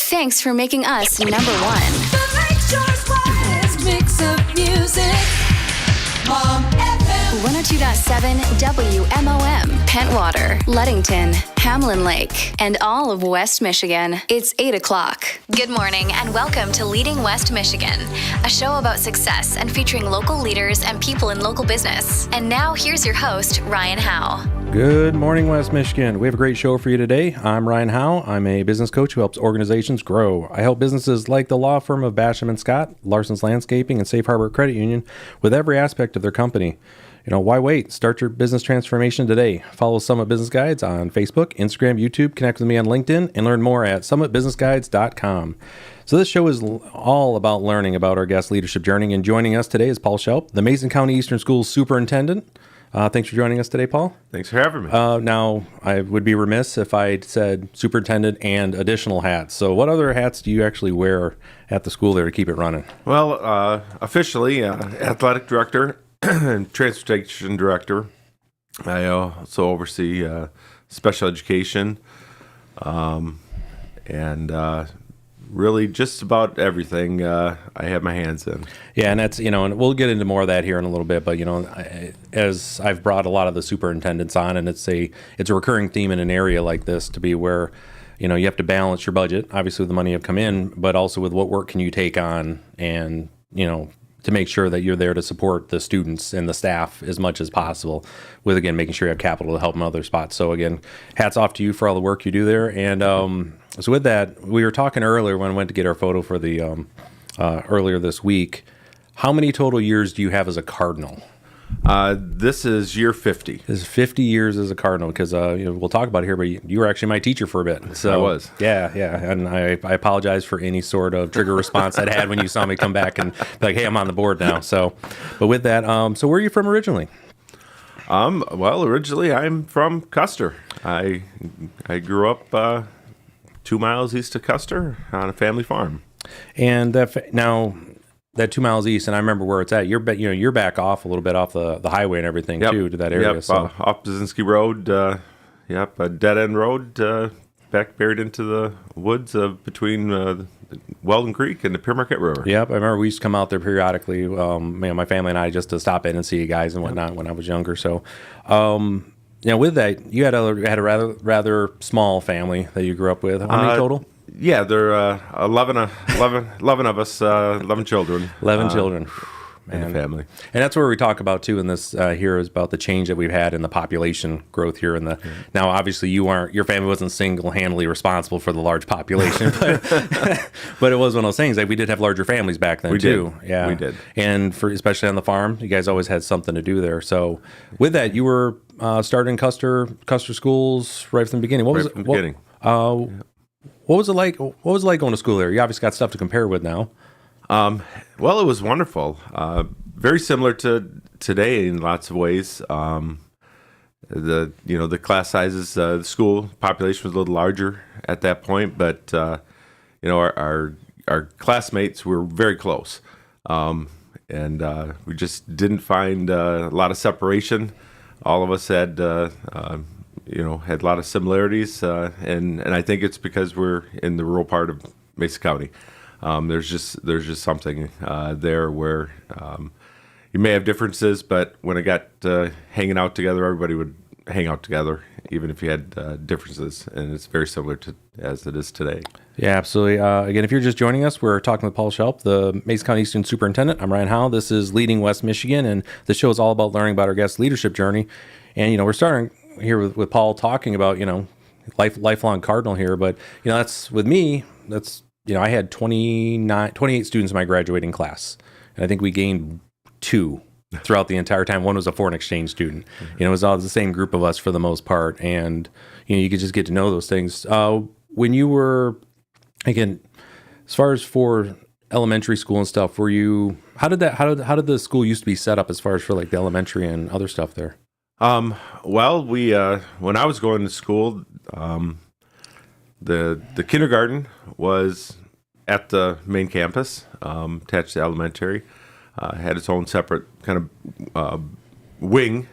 Thanks for making us number one. The Lakeshore's finest mix of music. Mom FM. 102.7 WMOM, Pentwater, Ludington, Hamlin Lake, and all of West Michigan. It's 8 o'clock. Good morning and welcome to Leading West Michigan, a show about success and featuring local leaders and people in local business. And now here's your host, Ryan Howe. Good morning, West Michigan. We have a great show for you today. I'm Ryan Howe. I'm a business coach who helps organizations grow. I help businesses like the law firm of Basham & Scott, Larson's Landscaping, and Safe Harbor Credit Union with every aspect of their company. Why wait? Start your business transformation today. Follow Summit Business Guides on Facebook, Instagram, YouTube. Connect with me on LinkedIn and learn more at summitbusinessguides.com. So this show is all about learning about our guest leadership journey. And joining us today is Paul Shoup, the Mason County Eastern Schools Superintendent. Thanks for joining us today, Paul. Thanks for having me. Now, I would be remiss if I said superintendent and additional hats. So what other hats do you actually wear at the school there to keep it running? Well, officially, athletic director and transportation director. I also oversee special education and really just about everything I have my hands in. Yeah, and that's, and we'll get into more of that here in a little bit, but, as I've brought a lot of the superintendents on, and it's a recurring theme in an area like this to be where, you have to balance your budget, obviously with the money have come in, but also with what work can you take on and, to make sure that you're there to support the students and the staff as much as possible with, again, making sure you have capital to help in other spots. So again, hats off to you for all the work you do there. And so with that, we were talking earlier when I went to get our photo for the earlier this week. How many total years do you have as a Cardinal? This is year 50. This is 50 years as a Cardinal because we'll talk about it here, but you were actually my teacher for a bit. So I was. Yeah, and I apologize for any sort of trigger response I had when you saw me come back and be like, hey, I'm on the board now. So, but with that, so where are you from originally? Well, originally I'm from Custer. I grew up 2 miles east of Custer on a family farm. And now that 2 miles east, and I remember where it's at. You're back off a little bit off the highway and everything too to that area. Yep, so. Off Brzezinski Road. A dead end road back buried into the woods between Weldon Creek and the Pure Marquette River. Yep, I remember we used to come out there periodically. My family and I just to stop in and see you guys and whatnot when I was younger. So. With that, you had a rather small family that you grew up with. How many total? Yeah, there are 11 of us, 11 children. 11 children. And a family. And that's where we talk about, too, in this here is about the change that we've had in the population growth here. Now, obviously, your family wasn't single-handedly responsible for the large population, but it was one of those things. Like, we did have larger families back then, too. Yeah, we did. And especially on the farm, you guys always had something to do there. So with that, you were starting Custer schools right from the beginning. What was it like? What was it like going to school there? You obviously got stuff to compare with now. Well, it was wonderful. Very similar to today in lots of ways. The class sizes, the school population was a little larger at that point, but our classmates were very close, and we just didn't find a lot of separation. All of us had had a lot of similarities, and I think it's because we're in the rural part of Mason County. There's just something there where you may have differences, but when it got hanging out together, everybody would hang out together, even if you had differences, and it's very similar to as it is today. Yeah, absolutely. Again, if you're just joining us, we're talking with Paul Shoup, the Mason County Eastern Superintendent. I'm Ryan Howe. This is Leading West Michigan, and the show is all about learning about our guest leadership journey. And we're starting here with Paul talking about lifelong Cardinal here, but that's with me. That's I had 28 students in my graduating class, and I think we gained 2 throughout the entire time. One was a foreign exchange student. It was all the same group of us for the most part, and you could just get to know those things. When you were, again, as far as for elementary school and stuff, were you? How did the school used to be set up as far as for like the elementary and other stuff there? Well, we when I was going to school, the kindergarten was at the main campus, attached to elementary. Had its own separate kind of wing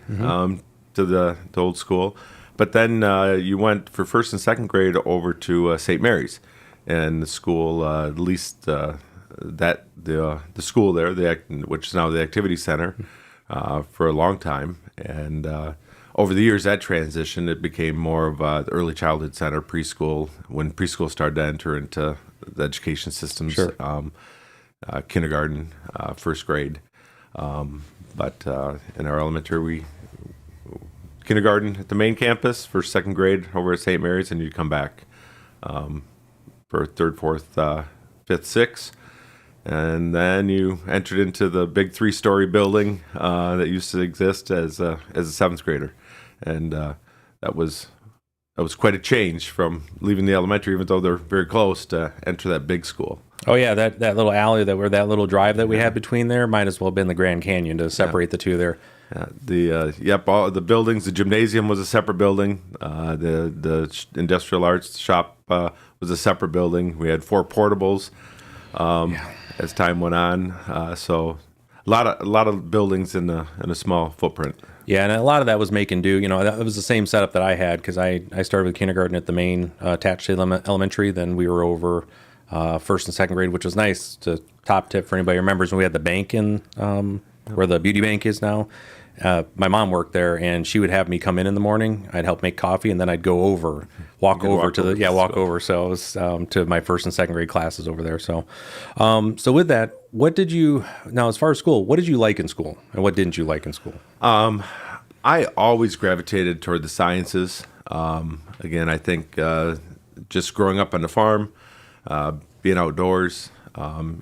to the old school. But then you went for first and second grade over to St. Mary's. and the school, at least that the school there, which is now the activity center, for a long time. And over the years, that transitioned. It became more of the early childhood center, preschool, when preschool started to enter into the education systems, Sure. Kindergarten, first grade. But in our elementary, kindergarten at the main campus, first, second grade over at St. Mary's, and you'd come back for third, fourth, fifth, sixth. And then you entered into the big 3-story building that used to exist as a seventh grader, and that was quite a change from leaving the elementary, even though they're very close, to enter that big school. Oh yeah, that little alley that little drive that we had between there might as well have been the Grand Canyon to separate the two there. All the buildings. The gymnasium was a separate building. The industrial arts shop was a separate building. We had 4 portables. As time went on, so a lot of buildings in a small footprint. Yeah, and a lot of that was make and do. That was the same setup that I had, because I started with kindergarten at the main attached to the elementary. Then we were over first and second grade, which was nice. To top tip for anybody who remembers when we had the bank in where the beauty bank is now. My mom worked there, and she would have me come in the morning. I'd help make coffee, and then I'd walk over. So it was to my first and second grade classes over there. So, so with that, now as far as school, what did you like in school, and what didn't you like in school? I always gravitated toward the sciences. Again, I think just growing up on the farm, being outdoors,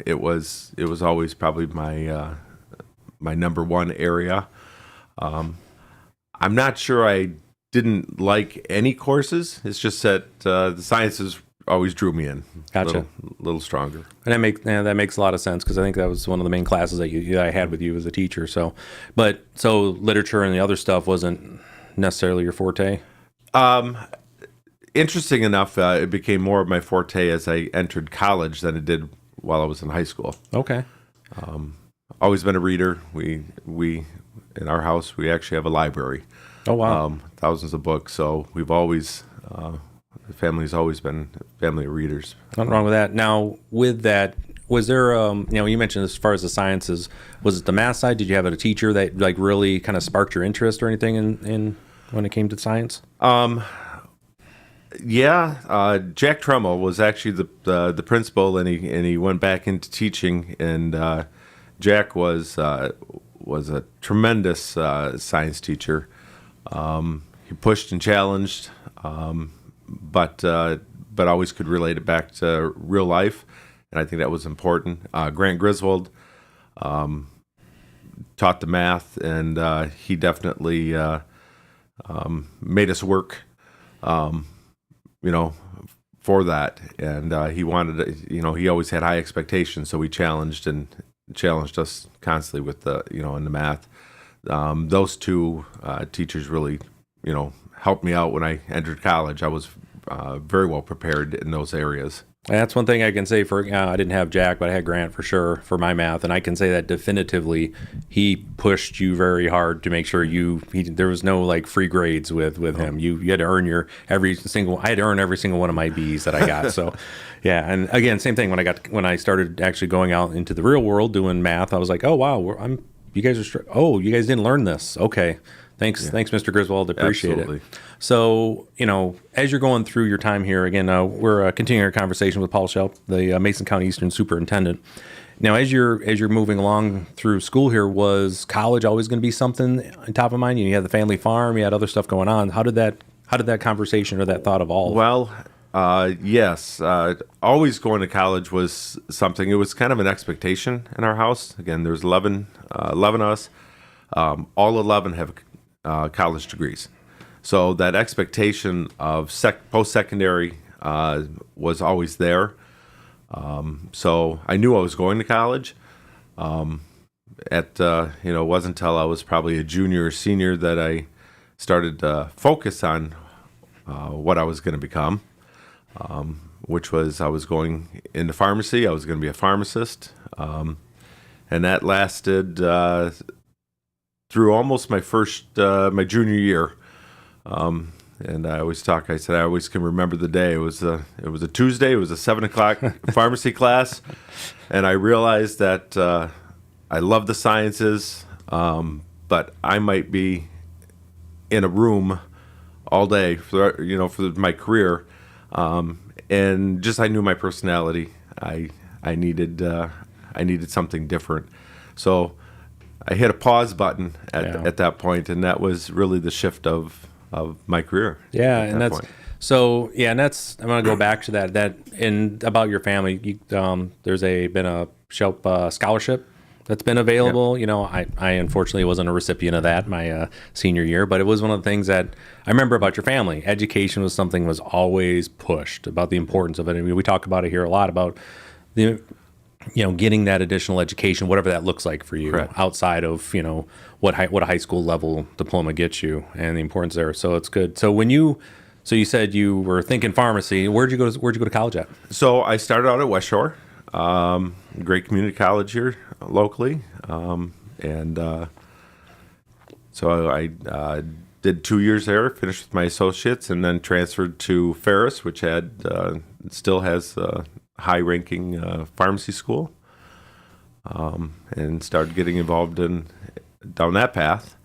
it was always probably my number one area. I'm not sure I didn't like any courses. It's just that the sciences always drew me in. Gotcha. A little stronger. And that makes a lot of sense, because I think that was one of the main classes that I had with you as a teacher. So literature and the other stuff wasn't necessarily your forte. Interesting enough, it became more of my forte as I entered college than it did while I was in high school. Okay. Always been a reader. We in our house, we actually have a library. Oh wow. Thousands of books. So we've always the family's always been a family of readers. Nothing wrong with that. Now, with that, was there you mentioned as far as the sciences, was it the math side? Did you have a teacher that really kind of sparked your interest or anything in when it came to science? Yeah, Jack Tremmel was actually the principal, and he went back into teaching. And Jack was a tremendous science teacher. He pushed and challenged, but always could relate it back to real life, and I think that was important. Grant Griswold taught the math, and he definitely made us work. For that, and he wanted, he always had high expectations, so he challenged us constantly with in the math. Those two teachers really, helped me out when I entered college. I was very well prepared in those areas. And that's one thing I can say for, I didn't have Jack, but I had Grant for sure for my math. And I can say that definitively, he pushed you very hard to make sure there was no free grades with him. You had to earn I had to earn every single one of my B's that I got. So yeah. And again, same thing when I started actually going out into the real world doing math, I was like, oh wow, you guys didn't learn this. Okay. Thanks, Mr. Griswold. Appreciate Absolutely. it. So, as you're going through your time here, again, we're continuing our conversation with Paul Shoup, the Mason County Eastern Superintendent. Now, as you're moving along through school here, was college always going to be something on top of mind? You had the family farm, you had other stuff going on. How did that conversation or that thought evolve? Well, yes. Always going to college was something. It was kind of an expectation in our house. Again, there's 11 of us. All 11 have college degrees. So that expectation of post-secondary was always there. So I knew I was going to college. It wasn't until I was probably a junior or senior that I started to focus on what I was going to become, which was I was going into pharmacy. I was going to be a pharmacist. And that lasted through almost my junior year. and I always talk. I said I always can remember the day. It was a Tuesday. It was a 7:00 pharmacy class, and I realized that I love the sciences, but I might be in a room all day for my career, and just I knew my personality. I needed something different, so I hit a pause button at that point, and that was really the shift of my career. Yeah, and that's point. And that's I'm going to go back to that and about your family. There's been a Shoup scholarship that's been available. Yep. I unfortunately wasn't a recipient of that my senior year, but it was one of the things that I remember about your family. Education was something was always pushed about the importance of it. I mean, we talk about it here a lot about the getting that additional education, whatever that looks like for you, correct, outside of what a high school level diploma gets you, and the importance there. So it's good. So you said you were thinking pharmacy. Where'd you go to college at? So I started out at West Shore, great community college here locally, so I did 2 years there, finished with my associates, and then transferred to Ferris, which still has high-ranking pharmacy school, and started getting involved down that path.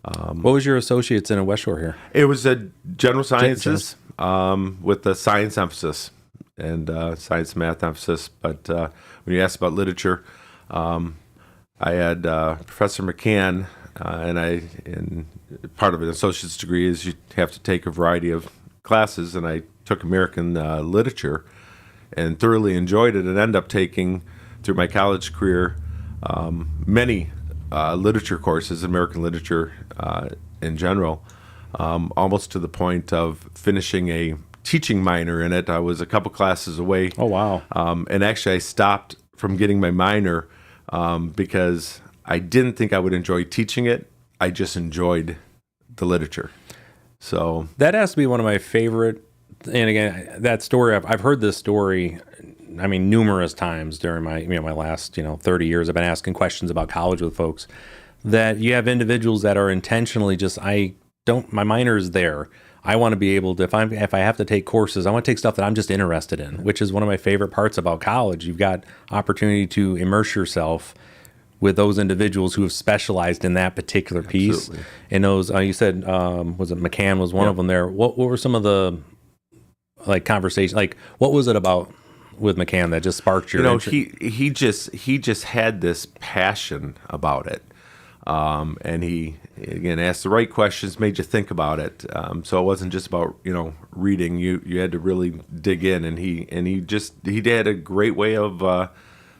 What was your associates in at West Shore here? It was a general sciences with a science emphasis and science and math emphasis. But when you asked about literature, I had Professor McCann, and part of an associate's degree is you have to take a variety of classes, and I took American literature and thoroughly enjoyed it, and ended up taking, through my college career, many literature courses, American literature in general, almost to the point of finishing a teaching minor in it. I was a couple classes away. Oh, wow. And actually I stopped from getting my minor because I didn't think I would enjoy teaching it. I just enjoyed the literature. So that has to be one of my favorite. And again, that story, I've heard this story, I mean, numerous times during my my last 30 years. I've been asking questions about college with folks, that you have individuals that are intentionally just, my minor is there. I want to be able to, if I have to take courses, I want to take stuff that I'm just interested in, which is one of my favorite parts about college. You've got opportunity to immerse yourself with those individuals who have specialized in that particular piece. Absolutely. And those, you said, was it McCann was one of them there. What were some of the conversation, what was it about with McCann that just sparked your interest? He just had this passion about it, and he again asked the right questions, made you think about it. So it wasn't just about reading. You had to really dig in, and he had a great way of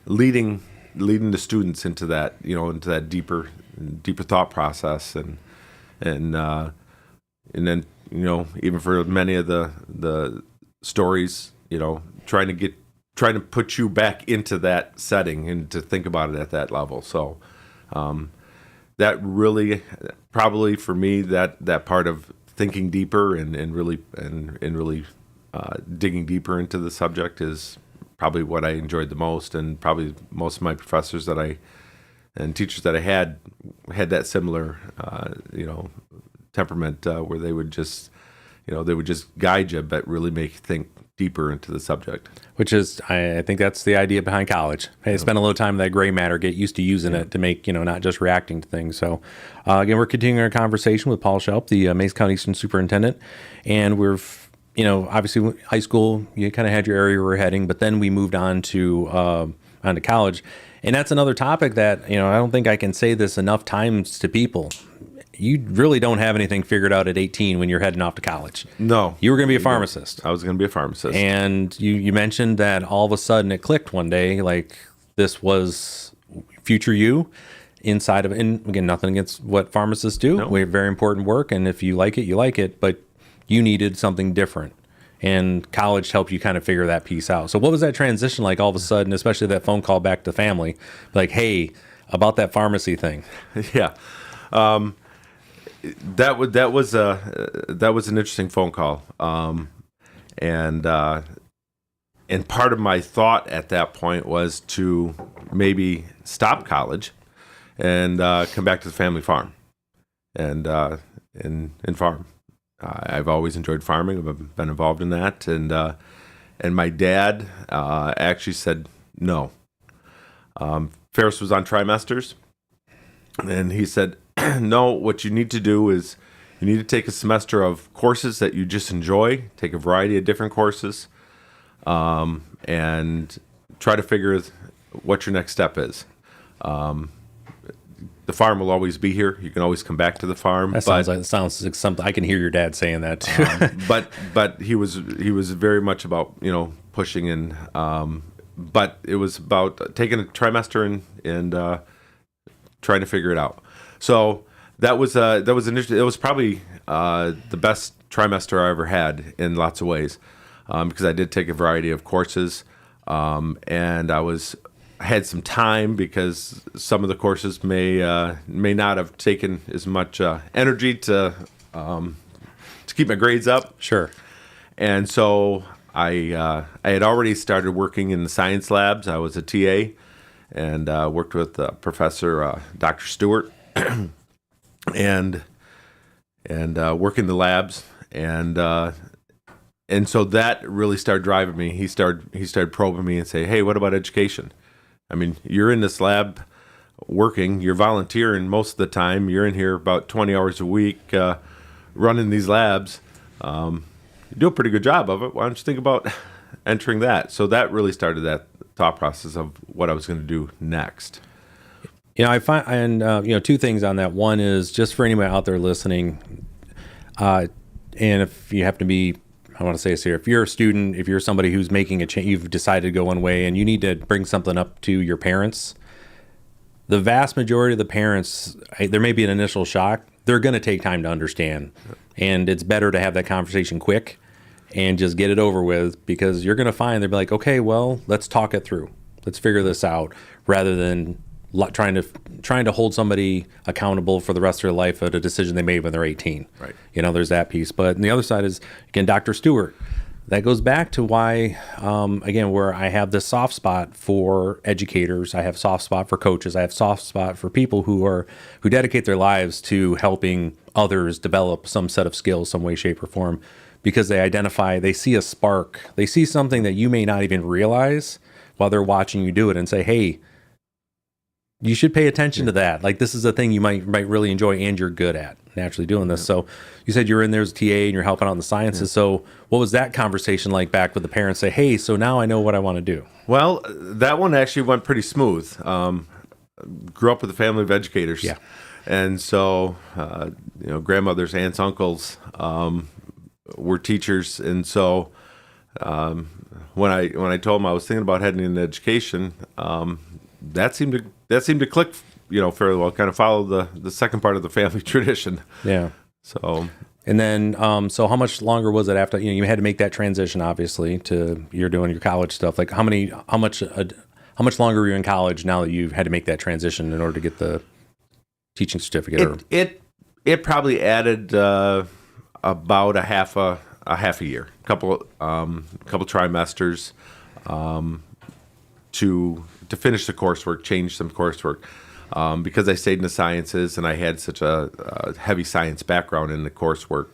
leading the students into that into that deeper thought process, and then even for many of the stories, trying to put you back into that setting and to think about it at that level. So that really, probably for me, that part of thinking deeper and really digging deeper into the subject is probably what I enjoyed the most, and probably most of my professors and teachers that I had that similar temperament, where they would just guide you, but really make you think deeper into the subject. Which is, I think that's the idea behind college. Hey, spend a little time in that gray matter, get used to using it to make, not just reacting to things. So, again, we're continuing our conversation with Paul Shoup, the Mason County Eastern Superintendent, and we're, obviously high school, you kind of had your area we were heading, but then we moved on to college. And that's another topic that, I don't think I can say this enough times to people. You really don't have anything figured out at 18 when you're heading off to college. No. You were going to be a pharmacist. I was going to be a pharmacist. And you mentioned that all of a sudden it clicked one day, like this was future you inside of it. And again, nothing against what pharmacists do. No. We have very important work, and if you like it, you like it, but you needed something different. And college helped you kind of figure that piece out. So what was that transition like all of a sudden, especially that phone call back to family, like, hey, about that pharmacy thing? Yeah. That was an interesting phone call, and part of my thought at that point was to maybe stop college and come back to the family farm and farm. I've always enjoyed farming. I've been involved in that, and my dad actually said no. Ferris was on trimesters, and he said, no, what you need to do is you need to take a semester of courses that you just enjoy, take a variety of different courses, and try to figure what your next step is. The farm will always be here. You can always come back to the farm. That sounds like something. I can hear your dad saying that too. But he was very much about pushing and but it was about taking a trimester and trying to figure it out. So that was initially, it was probably the best trimester I ever had in lots of ways, because I did take a variety of courses, and I had some time because some of the courses may not have taken as much energy to keep my grades up. Sure. And so I had already started working in the science labs. I was a TA and worked with Professor Dr. Stewart and work in the labs, and so that really started driving me. He started probing me and say, "Hey, what about education? I mean, you're in this lab working, you're volunteering most of the time, you're in here about 20 hours a week running these labs. You do a pretty good job of it. Why don't you think about entering that?" So that really started that thought process of what I was going to do next. I find, and two things on that. One is just for anybody out there listening, and if you happen to be, I want to say this here, if you're a student, if you're somebody who's making a change, you've decided to go one way and you need to bring something up to your parents, the vast majority of the parents, there may be an initial shock. They're going to take time to understand. And it's better to have that conversation quick and just get it over with, because you're going to find they'll be like, okay, well, let's talk it through. Let's figure this out, rather than trying to hold somebody accountable for the rest of their life at a decision they made when they're 18. Right. There's that piece. But the other side is, again, Dr. Stewart. That goes back to why, again, where I have this soft spot for educators. I have soft spot for coaches. I have soft spot for people who dedicate their lives to helping others develop some set of skills, some way, shape, or form, because they see a spark. They see something that you may not even realize while they're watching you do it, and say, hey, you should pay attention to that. Like, this is a thing you might really enjoy and you're good at naturally doing this. So you said you're in there as a TA and you're helping out in the sciences. So what was that conversation like back with the parents? Say, hey, so now I know what I want to do. Well, that one actually went pretty smooth. Grew up with a family of educators. Yeah. And so, grandmothers, aunts, uncles were teachers. And so when I told them I was thinking about heading into education, that seemed to click, fairly well. Kind of follow the second part of the family tradition. Yeah. So. And then, so how much longer was it after you had to make that transition? Obviously, to you're doing your college stuff. Like, how much longer were you in college now that you've had to make that transition in order to get the teaching certificate? It probably added about a half a year, couple trimesters, to finish the coursework, change some coursework, because I stayed in the sciences and I had such a heavy science background in the coursework.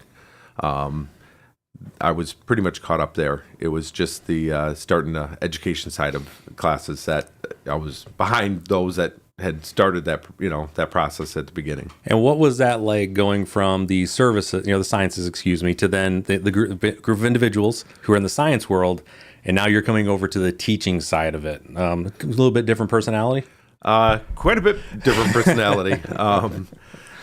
I was pretty much caught up there. It was just the starting the education side of classes that I was behind those that had started that that process at the beginning. And what was that like, going from the services, the sciences, to then the group of individuals who are in the science world, and now you're coming over to the teaching side of it? A little bit different personality? Quite a bit different personality.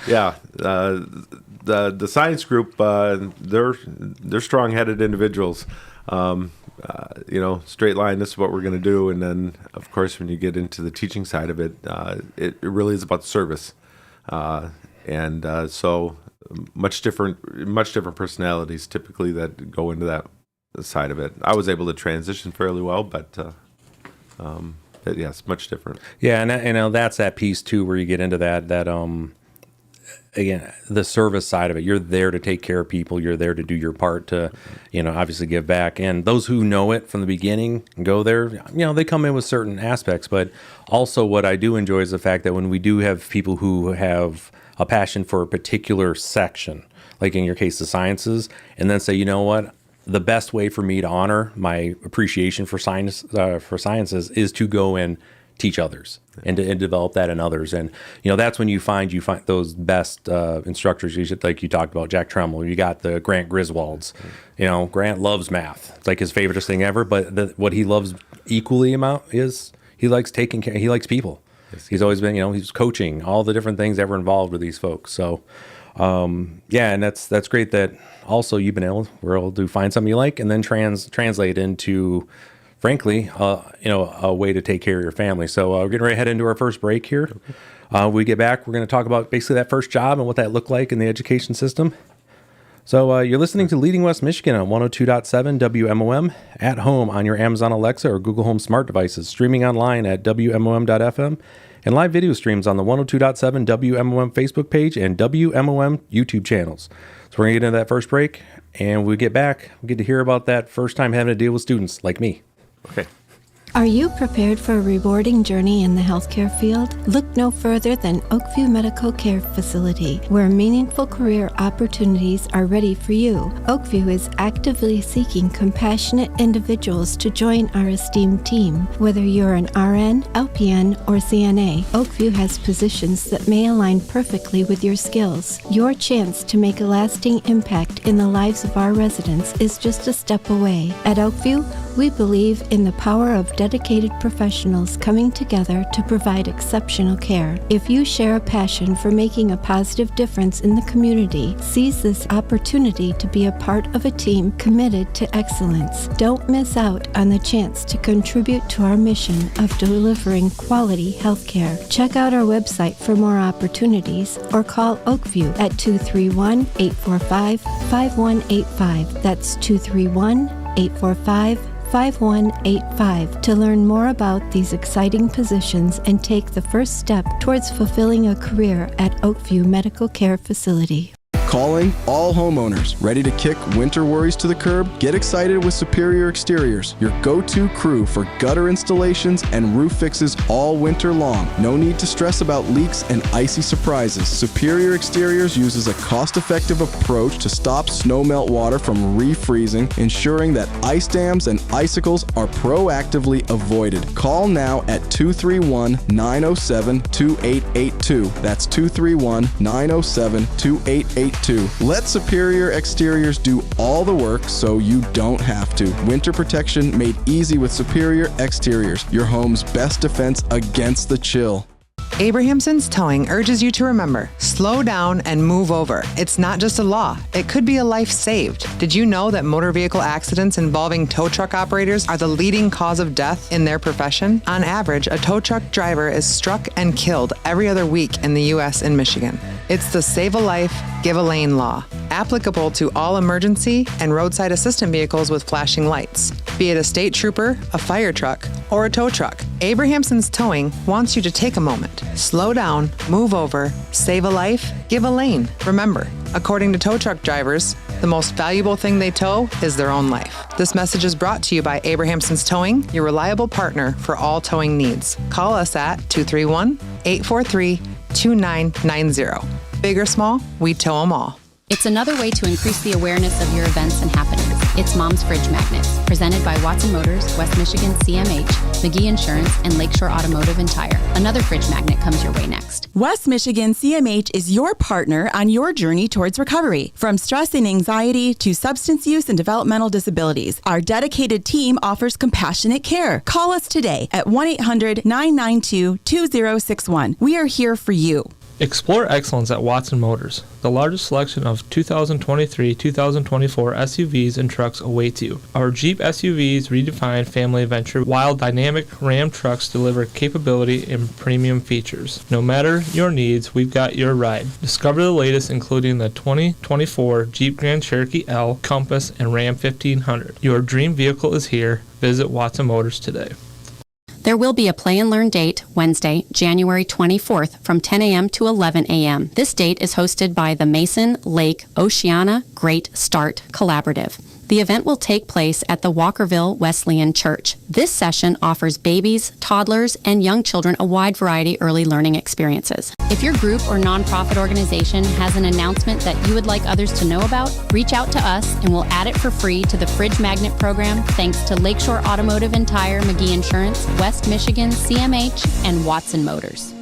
The science group, they're strong-headed individuals. Straight line, this is what we're going to do. And then, of course, when you get into the teaching side of it, it really is about service. So much different personalities typically that go into that side of it. I was able to transition fairly well, but yes, much different. Yeah, and that's that piece too, where you get into that again, the service side of it. You're there to take care of people. You're there to do your part to, obviously give back. And those who know it from the beginning and go there, they come in with certain aspects. But also what I do enjoy is the fact that when we do have people who have a passion for a particular section, like in your case, the sciences, and then say, you know what, the best way for me to honor my appreciation for sciences is to go and teach others and to develop that in others. And, that's when you find those best instructors. Like you talked about Jack Tremmel, you got the Grant Griswolds. Grant loves math. It's like his favorite thing ever, but what he loves equally is he likes taking care, he likes people. He's always been, he's coaching, all the different things that were involved with these folks. So, and that's great that also you've been able to find something you like and then translate into, frankly, a way to take care of your family. So we're getting ready to head into our first break here. When we get back, we're going to talk about basically that first job and what that looked like in the education system. So you're listening to Leading West Michigan on 102.7 WMOM, at home on your Amazon Alexa or Google Home smart devices, streaming online at WMOM.FM, and live video streams on the 102.7 WMOM Facebook page and WMOM YouTube channels. So we're going to get into that first break, and when we get back, we get to hear about that first time having to deal with students like me. Okay. Are you prepared for a rewarding journey in the healthcare field? Look no further than Oakview Medical Care Facility, where meaningful career opportunities are ready for you. Oakview is actively seeking compassionate individuals to join our esteemed team. Whether you're an RN, LPN, or CNA, Oakview has positions that may align perfectly with your skills. Your chance to make a lasting impact in the lives of our residents is just a step away. At Oakview, we believe in the power of dedicated professionals coming together to provide exceptional care. If you share a passion for making a positive difference in the community, seize this opportunity to be a part of a team committed to excellence. Don't miss out on the chance to contribute to our mission of delivering quality health care. Check out our website for more opportunities or call Oakview at 231-845-5185. That's 231-845-5185 to learn more about these exciting positions and take the first step towards fulfilling a career at Oakview Medical Care Facility. Calling all homeowners ready to kick winter worries to the curb? Get excited with Superior Exteriors, your go-to crew for gutter installations and roof fixes all winter long. No need to stress about leaks and icy surprises. Superior Exteriors uses a cost-effective approach to stop snow melt water from refreezing, ensuring that ice dams and icicles are proactively avoided. Call now at 231-907-2882. That's 231-907-2882. Let Superior Exteriors do all the work so you don't have to. Winter protection made easy with Superior Exteriors, your home's best defense against the chill. Abrahamson's Towing urges you to remember, slow down and move over. It's not just a law, it could be a life saved. Did you know that motor vehicle accidents involving tow truck operators are the leading cause of death in their profession? On average, a tow truck driver is struck and killed every other week in the U.S. and Michigan. It's the Save a Life, Give a Lane law, applicable to all emergency and roadside assistant vehicles with flashing lights, be it a state trooper, a fire truck, or a tow truck. Abrahamson's Towing wants you to take a moment, slow down, move over, save a life, give a lane. Remember, according to tow truck drivers, the most valuable thing they tow is their own life. This message is brought to you by Abrahamson's Towing, your reliable partner for all towing needs. Call us at 231-843-2990. Big or small, we tow them all. It's another way to increase the awareness of your events and happenings. It's Mom's Fridge Magnets, presented by Watson Motors, West Michigan CMH, McGee Insurance, and Lakeshore Automotive and Tire. Another fridge magnet comes your way next. West Michigan CMH is your partner on your journey towards recovery. From stress and anxiety to substance use and developmental disabilities, our dedicated team offers compassionate care. Call us today at 1-800-992-2061. We are here for you. Explore excellence at Watson Motors. The largest selection of 2023-2024 SUVs and trucks awaits you. Our Jeep SUVs redefine family adventure, while dynamic Ram trucks deliver capability and premium features. No matter your needs, we've got your ride. Discover the latest, including the 2024 Jeep Grand Cherokee L, Compass, and Ram 1500. Your dream vehicle is here. Visit Watson Motors today. There will be a play and learn date Wednesday, January 24th from 10 a.m. to 11 a.m. This date is hosted by the Mason Lake Oceana Great Start Collaborative. The event will take place at the Walkerville Wesleyan Church. This session offers babies, toddlers, and young children a wide variety of early learning experiences. If your group or nonprofit organization has an announcement that you would like others to know about, reach out to us and we'll add it for free to the Fridge Magnet program thanks to Lakeshore Automotive and Tire, McGee Insurance, West Michigan, CMH, and Watson Motors.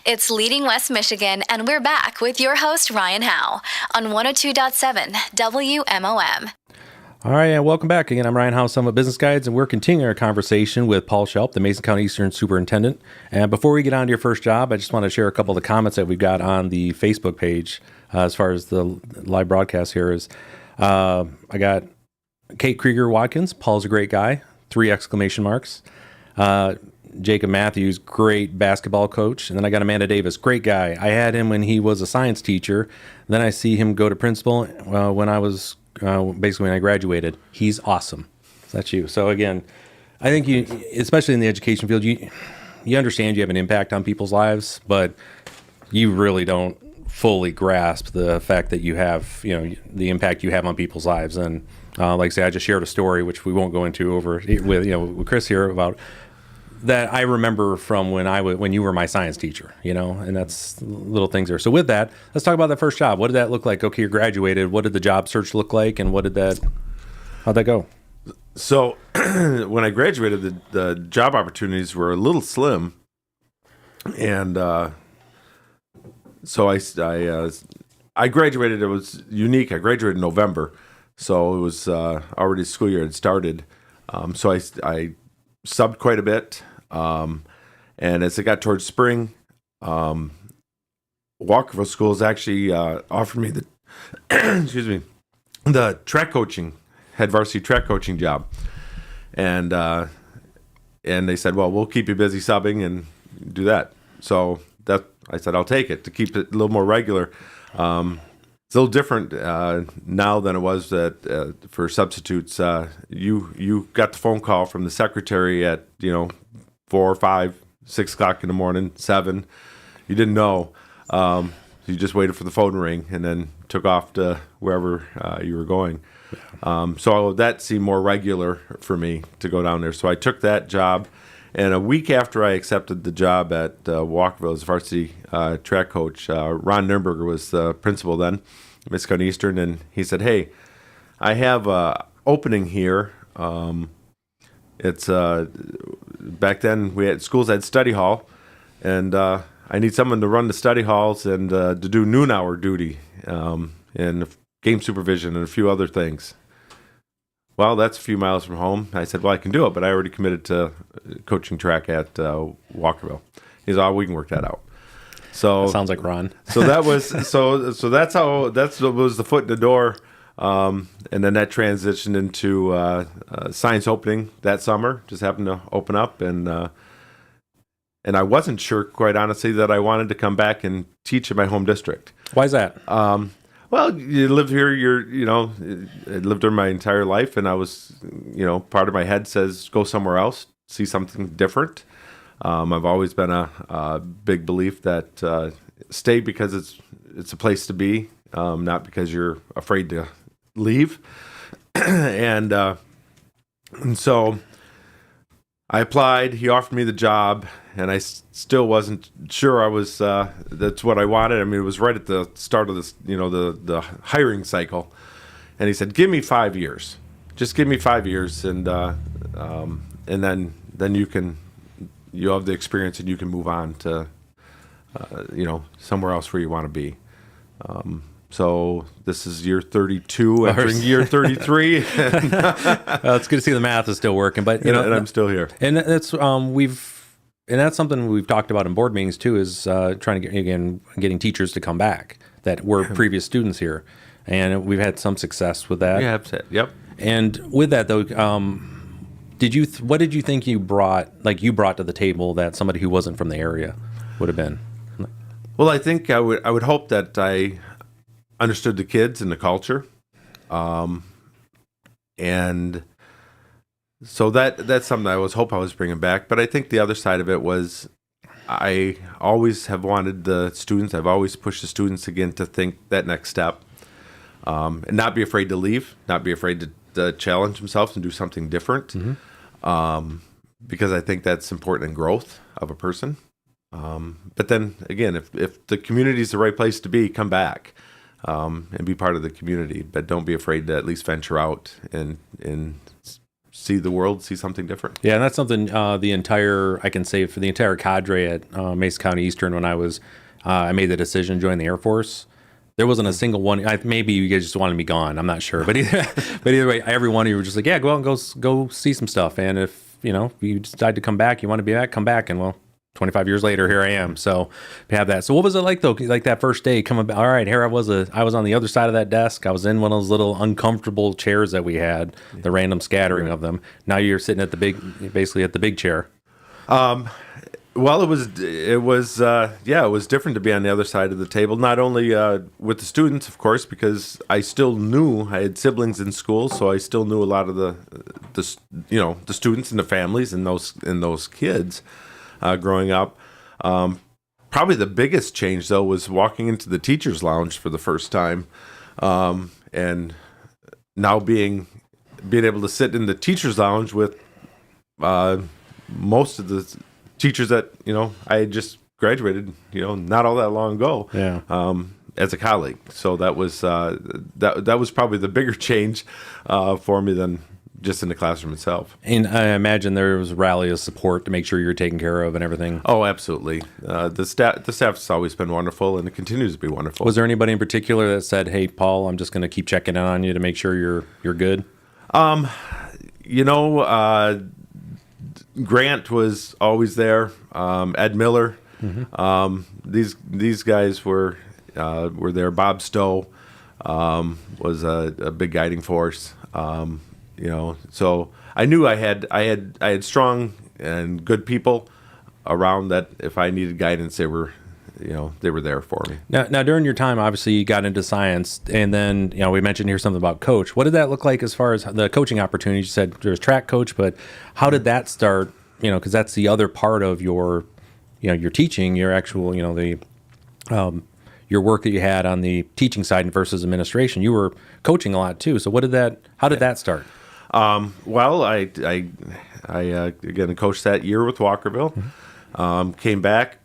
It's Leading West Michigan, and we're back with your host, Ryan Howe, on 102.7 WMOM. All right, and welcome back. Again, I'm Ryan Howe, Summit Business Guides, and we're continuing our conversation with Paul Shoup, the Mason County Eastern Superintendent. And before we get on to your first job, I just want to share a couple of the comments that we've got on the Facebook page as far as the live broadcast here is. I got Kate Krieger Watkins, Paul's a great guy, 3 exclamation marks. Jacob Matthews, great basketball coach. And then I got Amanda Davis, great guy. I had him when he was a science teacher. Then I see him go to principal when I was basically when I graduated. He's awesome. That's you. So again, I think you, especially in the education field, you understand you have an impact on people's lives, but you really don't fully grasp the fact that you have, the impact you have on people's lives. And like I say, I just shared a story, which we won't go into over with Chris here about that I remember from when you were my science teacher, and that's little things there. So with that, let's talk about that first job. What did that look like? Okay, you graduated. What did the job search look like, and how'd that go? So when I graduated, the job opportunities were a little slim, and so I graduated. It was unique. I graduated in November, so it was already school year had started. So I subbed quite a bit. And as it got towards spring, Walkerville Schools actually offered me the track coaching, head varsity track coaching job. And they said, well, we'll keep you busy subbing and do that. So I said, I'll take it to keep it a little more regular. It's a little different now than it was for substitutes. You got the phone call from the secretary at 4, 5, 6 o'clock in the morning, 7. You didn't know. You just waited for the phone to ring and then took off to wherever you were going. So that seemed more regular for me to go down there. So I took that job. And a week after I accepted the job at Walkerville as varsity track coach, Ron Nürnberger was the principal then, Miss County Eastern, and he said, "Hey, I have a opening here. It's back then schools had study hall, and I need someone to run the study halls and to do noon hour duty and game supervision and a few other things." Well, that's a few miles from home. I said, well, I can do it, but I already committed to coaching track at Walkerville. He said, oh, we can work that out. So that sounds like Ron. So that was so that's what was the foot in the door, and then that transitioned into science opening that summer. Just happened to open up, and I wasn't sure, quite honestly, that I wanted to come back and teach in my home district. Why is that? Well, you live here, I lived there my entire life, and I was, part of my head says, go somewhere else, see something different. I've always been a big belief that stay because it's a place to be, not because you're afraid to leave. And so I applied, he offered me the job, and I still wasn't sure that's what I wanted. I mean, it was right at the start of this, the hiring cycle. And he said, give me 5 years. Just give me 5 years, and then you have the experience and you can move on to, somewhere else where you want to be. So this is year 32, entering year 33. It's good to see the math is still working, but and I'm still here. And that's that's something we've talked about in board meetings too, is trying to getting teachers to come back that were previous students here, and we've had some success with that. Yep. And with that though, what did you think you brought to the table that somebody who wasn't from the area would have been? Well, I think I would hope that I understood the kids and the culture, and so that's something I hope I was bringing back. But I think the other side of it was I always have wanted the students. I've always pushed the students again to think that next step, and not be afraid to leave, not be afraid challenge themselves and do something different. Because I think that's important in growth of a person. But then again, if the community is the right place to be, come back and be part of the community. But don't be afraid to at least venture out and see the world, see something different. Yeah, and that's something I can say for the entire cadre at Mason County Eastern when I made the decision to join the Air Force. There wasn't a single one. Maybe you guys just wanted me gone. I'm not sure, but either way, every one of you were just like, yeah, go out and go see some stuff. And if you decide to come back, you want to be back, come back. And well, 25 years later, here I am. So we have that. So what was it like though? Like that first day coming back, all right, here I was on the other side of that desk. I was in one of those little uncomfortable chairs that we had, the random scattering of them. Now you're sitting at basically at the big chair. Well, it was different to be on the other side of the table. Not only with the students, of course, because I still knew I had siblings in school, so I still knew a lot of the students and the families and those kids growing up. Probably the biggest change though was walking into the teachers' lounge for the first time, and now being able to sit in the teachers' lounge with most of the teachers that I had just graduated, not all that long ago, as a colleague. So that was that was probably the bigger change for me than just in the classroom itself. And I imagine there was a rally of support to make sure you're taken care of and everything. Oh, absolutely. The staff's always been wonderful, and it continues to be wonderful. Was there anybody in particular that said, "Hey, Paul, I'm just going to keep checking in on you to make sure you're good"? Grant was always there. Ed Miller. These guys were there. Bob Stowe was a big guiding force. So I knew I had strong and good people around that. If I needed guidance, they were there for me. Now during your time, obviously you got into science, and then we mentioned here something about coach. What did that look like as far as the coaching opportunities? You said there was track coach, but how did that start? Because that's the other part of your your teaching, your actual your work that you had on the teaching side versus administration. You were coaching a lot too. So how did that start? Well, I again coached that year with Walkerville. Came back.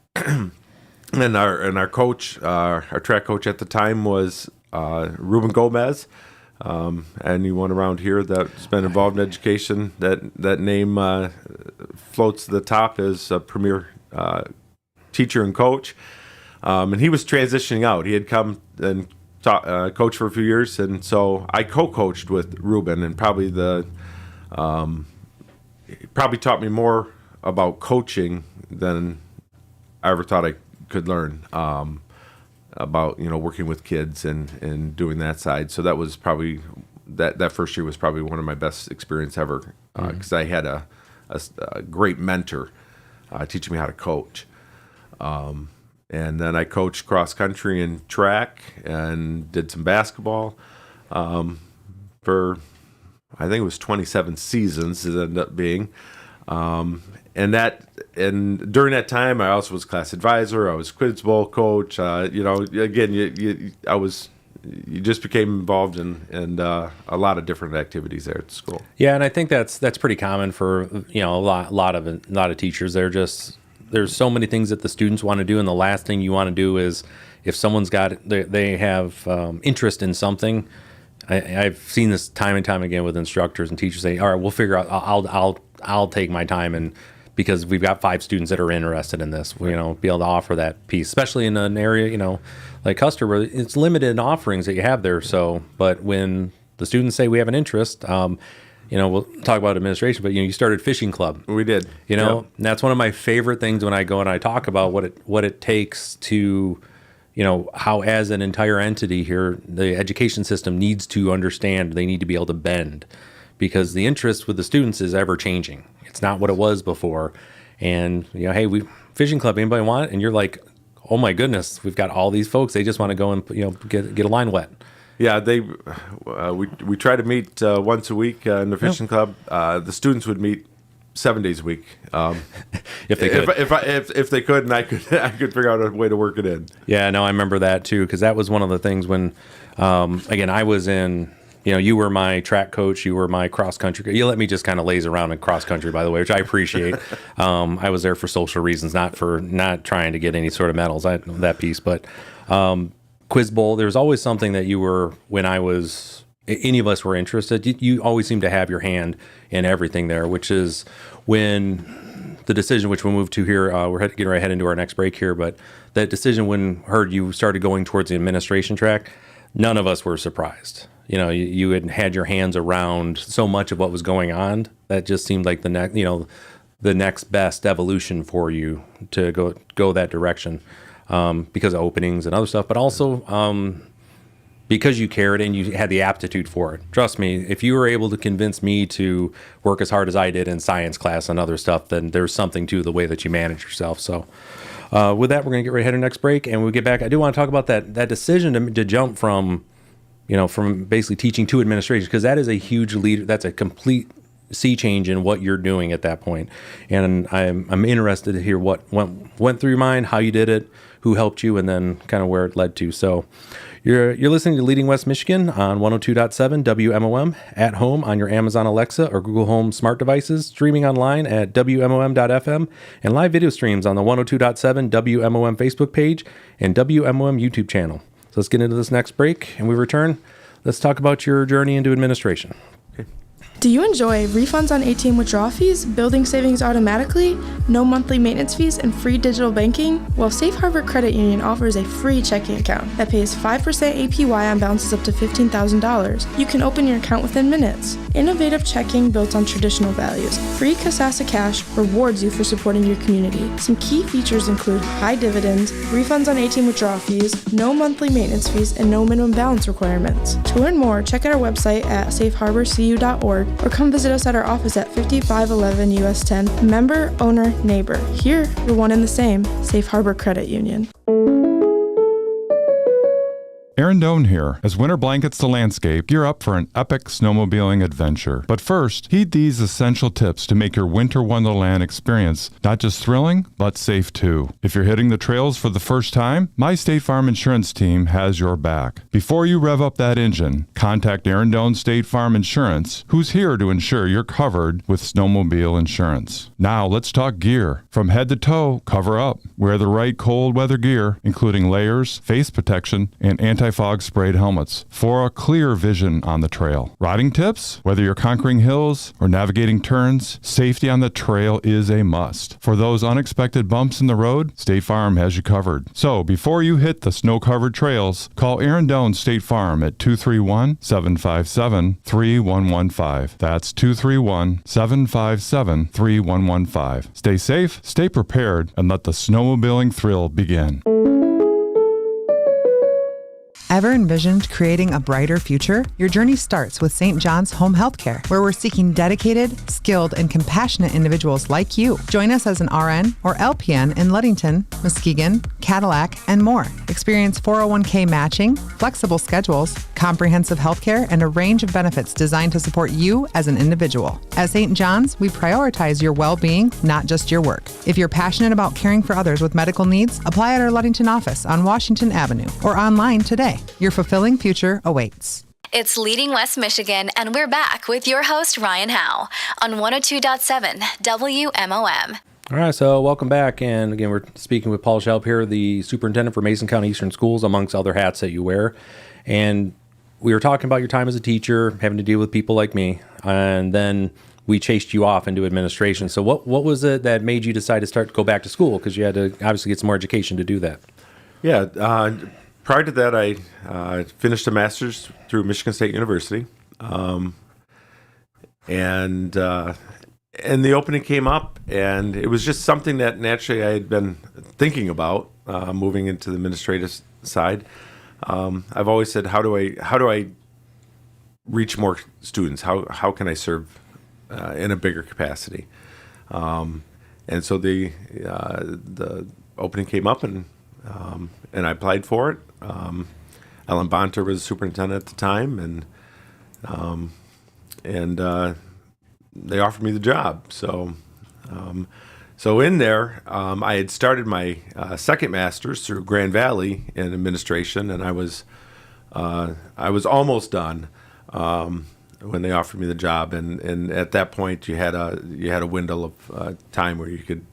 And our coach, our track coach at the time was Ruben Gomez, and anyone around here that's been involved in education, that name floats to the top as a premier teacher and coach. And he was transitioning out. He had come and coached for a few years, and so I co-coached with Ruben, and probably taught me more about coaching than I ever thought I could learn about working with kids and doing that side. So that was probably that first year was probably one of my best experience ever, because I had a great mentor teaching me how to coach. And then I coached cross country and track and did some basketball for I think it was 27 seasons it ended up being. And during that time, I also was class advisor. I was quiz bowl coach. Again, you just became involved in a lot of different activities there at the school. Yeah, and I think that's pretty common for a lot of teachers. There's so many things that the students want to do, and the last thing you want to do is if someone's they have interest in something. I've seen this time and time again with instructors and teachers say, "All right, we'll figure out. I'll take my time and." Because we've got 5 students that are interested in this, be able to offer that piece, especially in an area, like Custer, where it's limited in offerings that you have there. So, but when the students say we have an interest, we'll talk about administration, but you started fishing club. We did. And that's one of my favorite things when I go and I talk about what it takes to, how as an entire entity here, the education system needs to understand. They need to be able to bend, because the interest with the students is ever changing. It's not what it was before. And, hey, fishing club, anybody want it? And you're like, oh my goodness, we've got all these folks. They just want to go and, get a line wet. Yeah, we try to meet once a week in the fishing club. The students would meet 7 days a week. If they could. If they could, and I could figure out a way to work it in. Yeah, no, I remember that too, because that was one of the things when, again, I was in, you were my track coach, you were my cross country. You let me just kind of laze around in cross country, by the way, which I appreciate. I was there for social reasons, not trying to get any sort of medals. That piece, but Quiz Bowl. There's always something that you were when any of us were interested. You always seem to have your hand in everything there, which is when the decision, which we'll move to here. We're getting right ahead into our next break here, but that decision when heard you started going towards the administration track, none of us were surprised. You had your hands around so much of what was going on that just seemed like the next best evolution for you to go that direction, because of openings and other stuff, but also because you cared and you had the aptitude for it. Trust me, if you were able to convince me to work as hard as I did in science class and other stuff, then there's something to the way that you manage yourself. So with that, we're going to get right ahead to next break, and when we get back, I do want to talk about that decision to jump from basically teaching to administration, because that is a huge leader. That's a complete sea change in what you're doing at that point. And I'm interested to hear what went through your mind, how you did it, who helped you, and then kind of where it led to. So you're listening to Leading West Michigan on 102.7 WMOM, at home on your Amazon Alexa or Google Home smart devices, streaming online at WMOM.FM, and live video streams on the 102.7 WMOM Facebook page and WMOM YouTube channel. So let's get into this next break, and we return. Let's talk about your journey into administration. Do you enjoy refunds on ATM withdrawal fees, building savings automatically, no monthly maintenance fees, and free digital banking? Well, Safe Harbor Credit Union offers a free checking account that pays 5% APY on balances up to $15,000. You can open your account within minutes. Innovative checking built on traditional values. Free Kasasa Cash rewards you for supporting your community. Some key features include high dividends, refunds on ATM withdrawal fees, no monthly maintenance fees, and no minimum balance requirements. To learn more, check out our website at safeharborcu.org or come visit us at our office at 5511 US 10. Member, owner, neighbor. Here, you're one and the same. Safe Harbor Credit Union. Aaron Doan here. As winter blankets the landscape, gear up for an epic snowmobiling adventure. But first, heed these essential tips to make your winter wonderland experience not just thrilling, but safe too. If you're hitting the trails for the first time, my State Farm Insurance team has your back. Before you rev up that engine, contact Aaron Doan State Farm Insurance, who's here to ensure you're covered with snowmobile insurance. Now let's talk gear. From head to toe, cover up. Wear the right cold weather gear, including layers, face protection, and anti-fog sprayed helmets for a clear vision on the trail. Riding tips? Whether you're conquering hills or navigating turns, safety on the trail is a must. For those unexpected bumps in the road, State Farm has you covered. So before you hit the snow-covered trails, call Aaron Doan State Farm at 231-757-3115. That's 231-757-3115. Stay safe, stay prepared, and let the snowmobiling thrill begin. Ever envisioned creating a brighter future? Your journey starts with St. John's Home Healthcare, where we're seeking dedicated, skilled, and compassionate individuals like you. Join us as an RN or LPN in Ludington, Muskegon, Cadillac, and more. Experience 401k matching, flexible schedules, comprehensive healthcare, and a range of benefits designed to support you as an individual. At St. John's, we prioritize your well-being, not just your work. If you're passionate about caring for others with medical needs, apply at our Ludington office on Washington Avenue or online today. Your fulfilling future awaits. It's Leading West Michigan, and we're back with your host, Ryan Howe, on 102.7 WMOM. All right, so welcome back. And again, we're speaking with Paul Shoup here, the superintendent for Mason County Eastern Schools, amongst other hats that you wear. And we were talking about your time as a teacher, having to deal with people like me, and then we chased you off into administration. So what was it that made you decide to go back to school? Because you had to obviously get some more education to do that. Yeah, prior to that, I finished a master's through Michigan State University, and the opening came up, and it was just something that naturally I had been thinking about moving into the administrative side. I've always said, how do I reach more students? How can I serve in a bigger capacity? And so the opening came up, and I applied for it. Ellen Bonter was superintendent at the time, and they offered me the job. So in there, I had started my second master's through Grand Valley in administration, and I was almost done. when they offered me the job, and at that point you had a window of time where you could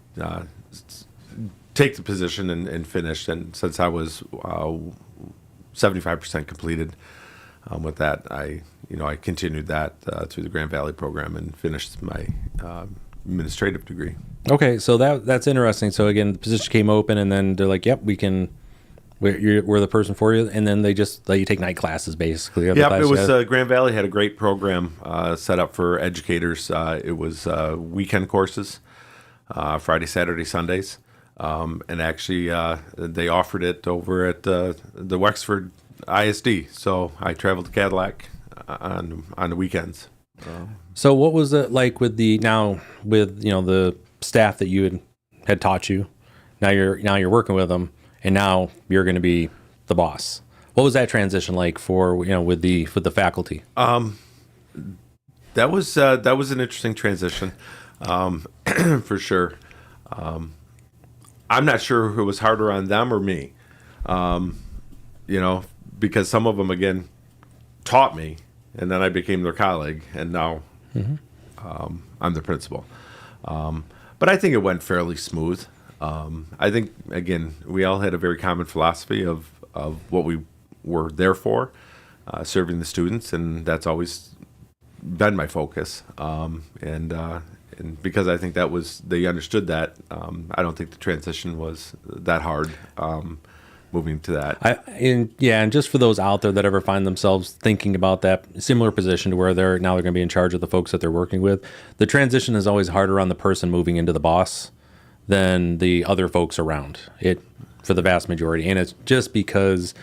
take the position and finish. And since I was 75% completed with that, I continued that through the Grand Valley program and finished my administrative degree. Okay, so that's interesting. So again, the position came open, and then they're like, "Yep, we're the person for you," and then they just let you take night classes, basically. Yep, it was Grand Valley had a great program set up for educators. It was weekend courses, Friday, Saturday, Sundays, and actually they offered it over at the Wexford ISD. So I traveled to Cadillac on the weekends. So what was it like with the staff that you had taught you? Now you're working with them, and now you're going to be the boss. What was that transition like for with the faculty? That was an interesting transition, for sure. I'm not sure if it was harder on them or me, because some of them again taught me, and then I became their colleague, and now I'm the principal. But I think it went fairly smooth. I think, again, we all had a very common philosophy of what we were there for, serving the students, and that's always been my focus. And because I think they understood that, I don't think the transition was that hard. Moving to that. And just for those out there that ever find themselves thinking about that similar position to where they're going to be in charge of the folks that they're working with, the transition is always harder on the person moving into the boss than the other folks around it for the vast majority. And it's just because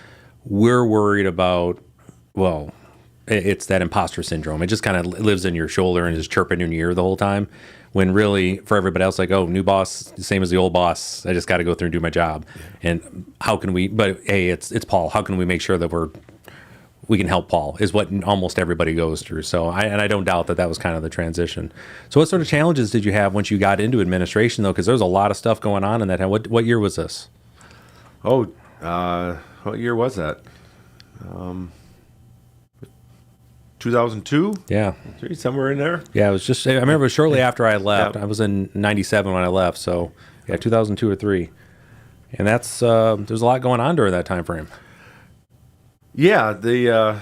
we're worried about, it's that imposter syndrome. It just kind of lives in your shoulder and is chirping in your ear the whole time. When really, for everybody else, like, oh, new boss, same as the old boss. I just got to go through and do my job. And how can we? But hey, it's Paul. How can we make sure that we can help Paul? Is what almost everybody goes through. So I don't doubt that was kind of the transition. So what sort of challenges did you have once you got into administration, though? Because there was a lot of stuff going on in that time. What year was this? Oh, what year was that? 2002? Yeah. Somewhere in there? Yeah, it was just, I remember shortly after I left. I was in 97 when I left, so yeah, 2002 or 3. And that's, there's a lot going on during that time frame. Yeah, at the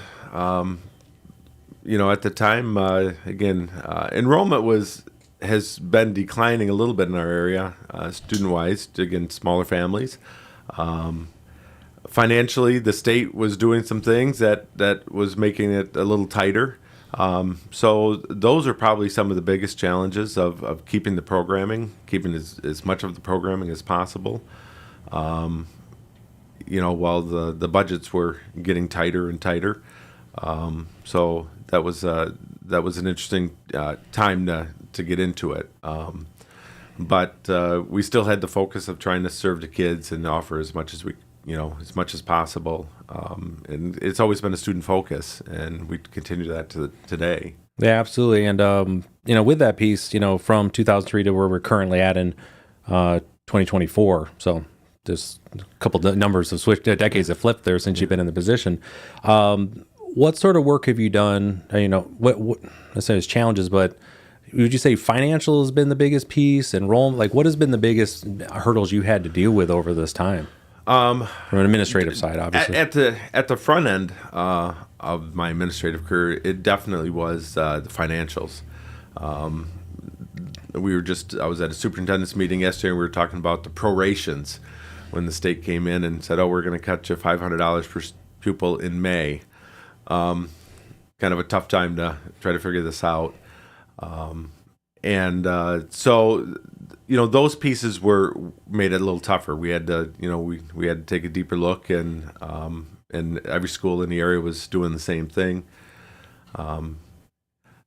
time, again, enrollment has been declining a little bit in our area, student-wise, again, smaller families. Financially, the state was doing some things that was making it a little tighter. So those are probably some of the biggest challenges of keeping the programming, keeping as much of the programming as possible. While the budgets were getting tighter and tighter. So that was an interesting time to get into it. But we still had the focus of trying to serve the kids and offer as much as possible. And it's always been a student focus, and we continue that to today. Yeah, absolutely. And, with that piece, from 2003 to where we're currently at in 2024, so there's a couple of numbers have switched, decades have flipped there since you've been in the position. What sort of work have you done? What I say it's challenges, but would you say financial has been the biggest piece? Enrollment, what has been the biggest hurdles you had to deal with over this time? From an administrative side, obviously. At the front end of my administrative career, it definitely was the financials. I was at a superintendent's meeting yesterday, and we were talking about the prorations when the state came in and said, we're going to cut you $500 per pupil in May. Kind of a tough time to try to figure this out. So those pieces were made it a little tougher. We had to, we had to take a deeper look, and every school in the area was doing the same thing. On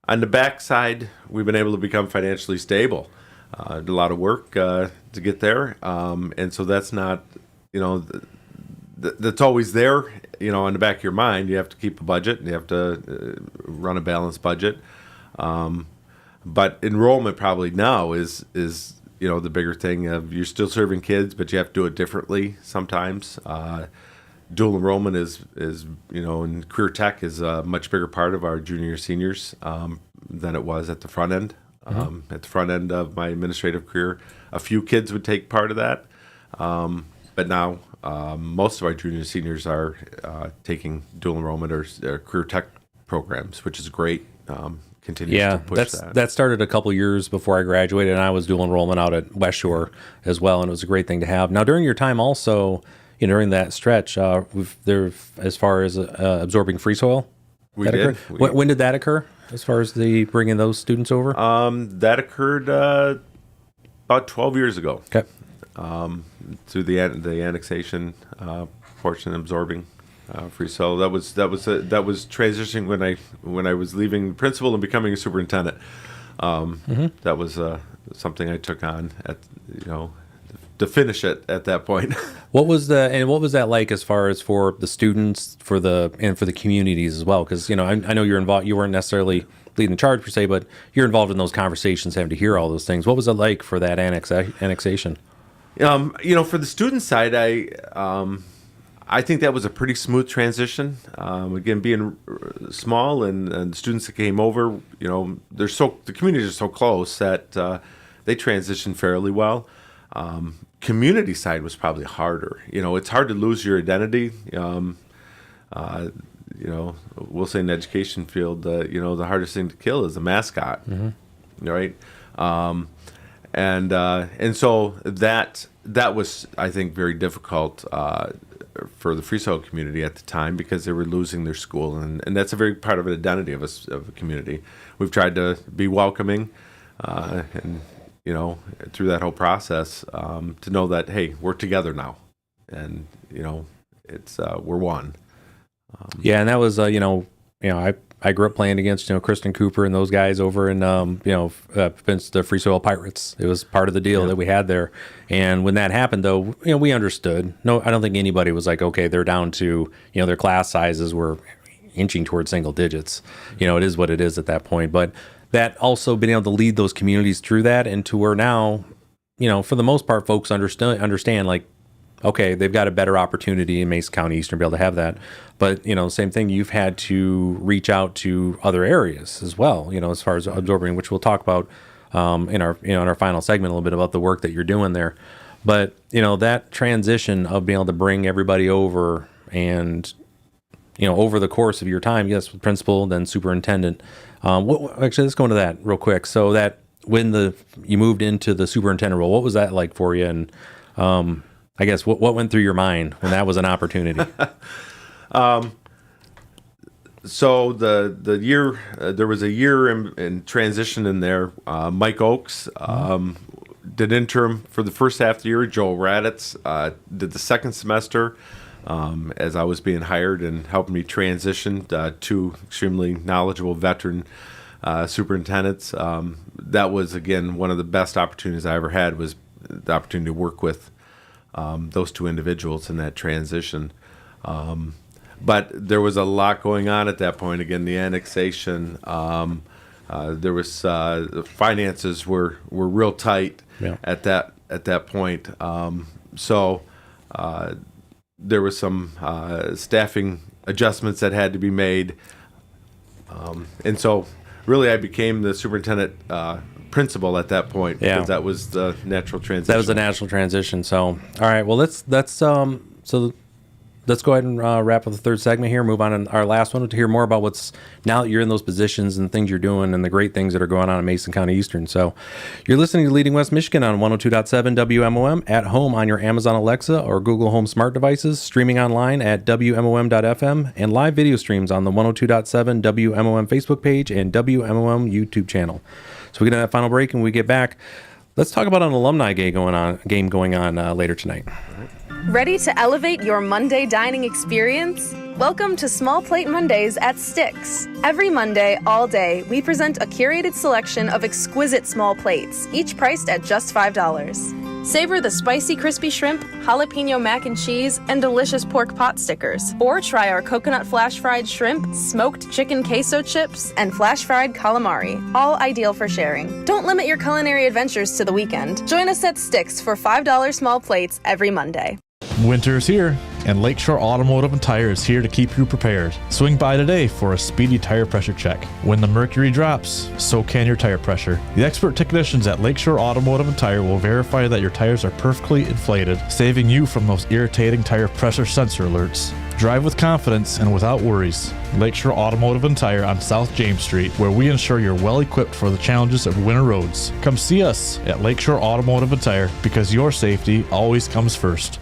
the backside, we've been able to become financially stable. Did a lot of work to get there, and so that's not, that's always there. On the back of your mind, you have to keep a budget, and you have to run a balanced budget. But enrollment probably now is the bigger thing of you're still serving kids, but you have to do it differently sometimes. dual enrollment is in career tech is a much bigger part of our junior seniors than it was at the front end. At the front end of my administrative career, a few kids would take part of that, but now most of our junior seniors are taking dual enrollment or career tech programs, which is great. Continues to push that started a couple years before I graduated, and I was dual enrollment out at West Shore as well, and it was a great thing to have. Now, during your time also, during that stretch, as far as absorbing free soil, we did. When did that occur? As far as the bringing those students over, that occurred about 12 years ago. Okay, through the annexation portion, absorbing free soil. That was transitioning when I was leaving principal and becoming a superintendent. That was something I took on to finish it at that point. What was that like as far as for the students, for the communities as well? Because I know you're involved. You weren't necessarily leading the charge per se, but you're involved in those conversations, having to hear all those things. What was it like for that annexation? For the student side, I think that was a pretty smooth transition. Again, being small and the students that came over, the communities are so close that they transitioned fairly well. Community side was probably harder. It's hard to lose your identity. We'll say in the education field, the hardest thing to kill is a mascot, right? And so that was, I think, very difficult for the free soil community at the time because they were losing their school, and that's a very part of an identity of a community. We've tried to be welcoming, and through that whole process, to know that hey, we're together now, and it's we're one. And that was I grew up playing against Kristen Cooper and those guys over in against the Free Soil Pirates. It was part of the deal that we had there. And when that happened, though, we understood. No, I don't think anybody was like, okay, they're down to their class sizes were inching towards single digits. It is what it is at that point. But that also being able to lead those communities through that, and to where now, for the most part, folks understand like, okay, they've got a better opportunity in Mason County Eastern to be able to have that. But, same thing, you've had to reach out to other areas as well, as far as absorbing, which we'll talk about in our final segment a little bit about the work that you're doing there. But, that transition of being able to bring everybody over and, over the course of your time, yes, with principal, then superintendent. Actually, let's go into that real quick. So that when you moved into the superintendent role, what was that like for you? And, I guess what went through your mind when that was an opportunity? So the year there was a year in transition in there. Mike Oakes did interim for the first half of the year. Joel Raditz did the second semester as I was being hired and helping me transition to extremely knowledgeable veteran superintendents. That was again one of the best opportunities I ever had, was the opportunity to work with those two individuals in that transition. But there was a lot going on at that point. Again, the annexation, there was finances were real tight at that point. So there was some staffing adjustments that had to be made. And so really I became the superintendent principal at that point, because that was the natural transition. That was the natural transition. So, all right, well, let's go ahead and wrap up the third segment here. Move on to our last one to hear more about what's now that you're in those positions and things you're doing and the great things that are going on in Mason County Eastern. So, you're listening to Leading West Michigan on 102.7 WMOM, at home on your Amazon Alexa or Google Home smart devices, streaming online at WMOM.FM, and live video streams on the 102.7 WMOM Facebook page and WMOM YouTube channel. So we get to that final break, and when we get back, let's talk about an alumni game going on later tonight. Ready to elevate your Monday dining experience? Welcome to Small Plate Mondays at Sticks. Every Monday, all day, we present a curated selection of exquisite small plates, each priced at just $5. Savor the spicy crispy shrimp, jalapeno mac and cheese, and delicious pork pot stickers. Or try our coconut flash fried shrimp, smoked chicken queso chips, and flash fried calamari, all ideal for sharing. Don't limit your culinary adventures to the weekend. Join us at Sticks for $5 small plates every Monday. Winter's here. and Lakeshore Automotive and Tire is here to keep you prepared. Swing by today for a speedy tire pressure check. When the mercury drops, so can your tire pressure. The expert technicians at Lakeshore Automotive and Tire will verify that your tires are perfectly inflated, saving you from those irritating tire pressure sensor alerts. Drive with confidence and without worries. Lakeshore Automotive and Tire on South James Street, where we ensure you're well equipped for the challenges of winter roads. Come see us at Lakeshore Automotive and Tire, because your safety always comes first.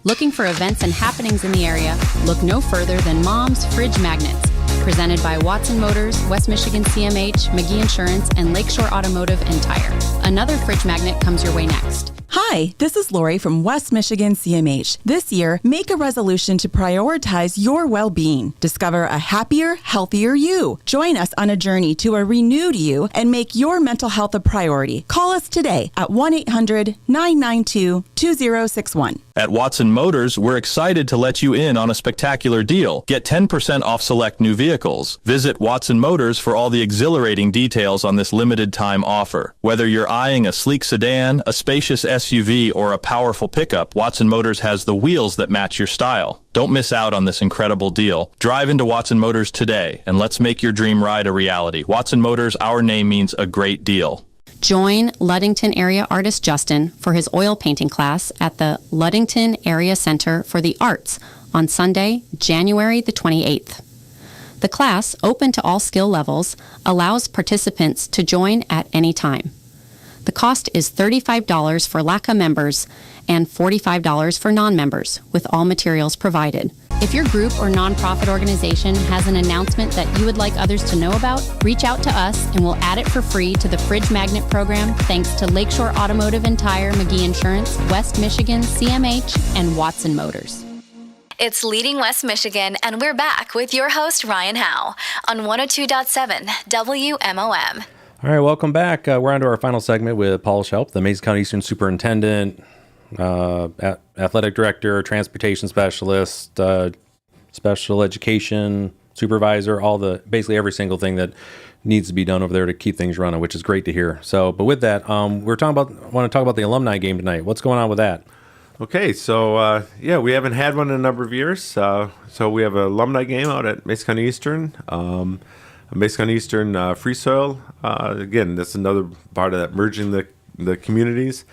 Looking for events and happenings in the area? Look no further than Mom's Fridge Magnets. Presented by Watson Motors, West Michigan CMH, McGee Insurance, and Lakeshore Automotive and Tire. Another fridge magnet comes your way next. Hi, this is Lori from West Michigan CMH. This year, make a resolution to prioritize your well-being. Discover a happier, healthier you. Join us on a journey to a renewed you and make your mental health a priority. Call us today at 1-800-992-2061. At Watson Motors, we're excited to let you in on a spectacular deal. Get 10% off select new vehicles. Visit Watson Motors for all the exhilarating details on this limited time offer. Whether you're eyeing a sleek sedan, a spacious SUV, or a powerful pickup, Watson Motors has the wheels that match your style. Don't miss out on this incredible deal. Drive into Watson Motors today and let's make your dream ride a reality. Watson Motors, our name means a great deal. Join Ludington area artist Justin for his oil painting class at the Ludington Area Center for the Arts on Sunday, January the 28th. The class, open to all skill levels, allows participants to join at any time. The cost is $35 for LACA members and $45 for non-members, with all materials provided. If your group or nonprofit organization has an announcement that you would like others to know about, reach out to us and we'll add it for free to the Fridge Magnet program, thanks to Lakeshore Automotive and Tire, McGee Insurance, West Michigan, CMH, and Watson Motors. It's Leading West Michigan, and we're back with your host, Ryan Howe, on 102.7 WMOM. All right, welcome back. We're on to our final segment with Paul Shoup, the Mason County Eastern Superintendent, Athletic Director, Transportation Specialist, Special Education Supervisor, basically every single thing that needs to be done over there to keep things running, which is great to hear. So, but with that, want to talk about the alumni game tonight. What's going on with that? Okay, so we haven't had one in a number of years. So we have an alumni game out at Mason County Eastern. Mason County Eastern Free Soil. Again, that's another part of that merging the communities.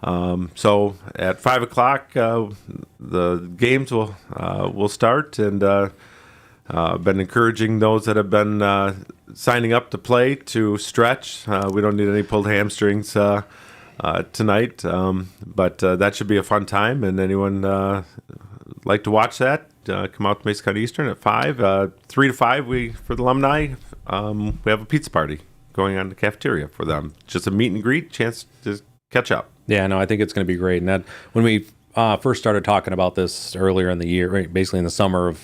So at 5 o'clock, the games will start, and been encouraging those that have been signing up to play to stretch. We don't need any pulled hamstrings tonight, but that should be a fun time. And anyone like to watch that, come out to Mason County Eastern at 5. 3 to 5, for the alumni, we have a pizza party going on in the cafeteria for them. Just a meet and greet, chance to catch up. Yeah, no, I think it's going to be great. And that when we first started talking about this earlier in the year, right, basically in the summer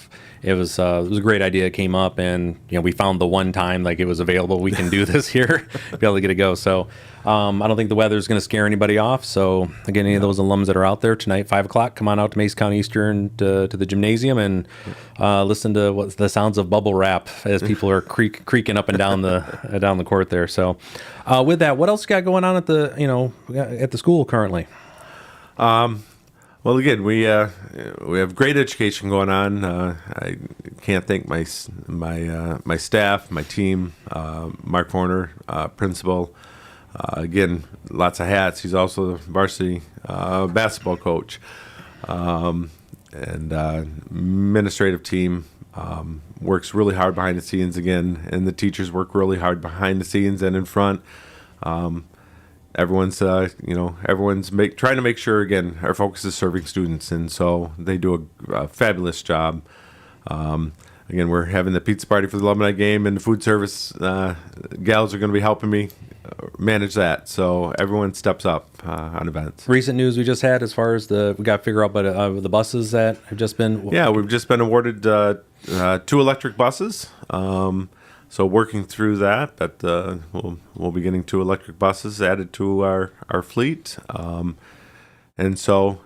it was a great idea. It came up, and we found the one time like it was available. We can do this here, be able to get it go. So I don't think the weather is going to scare anybody off. So again, any of those alums that are out there tonight, 5 o'clock, come on out to Mason County Eastern to the gymnasium and listen to what the sounds of bubble wrap as people are creaking up and down the court there. So with that, what else you got going on at the school currently? Well, again, we have great education going on. I can't thank my staff, my team, Mark Horner, principal. Again, lots of hats. He's also the varsity basketball coach, and administrative team works really hard behind the scenes again, and the teachers work really hard behind the scenes and in front. Everyone's trying to make sure, again, our focus is serving students, and so they do a fabulous job. Again, we're having the pizza party for the alumni game, and the food service gals are going to be helping me manage that. So everyone steps up on events. Recent news we just had as far as we got to figure out about the buses that have just been. Yeah, we've just been awarded 2 electric buses. So working through that, but we'll be getting 2 electric buses added to our fleet, and so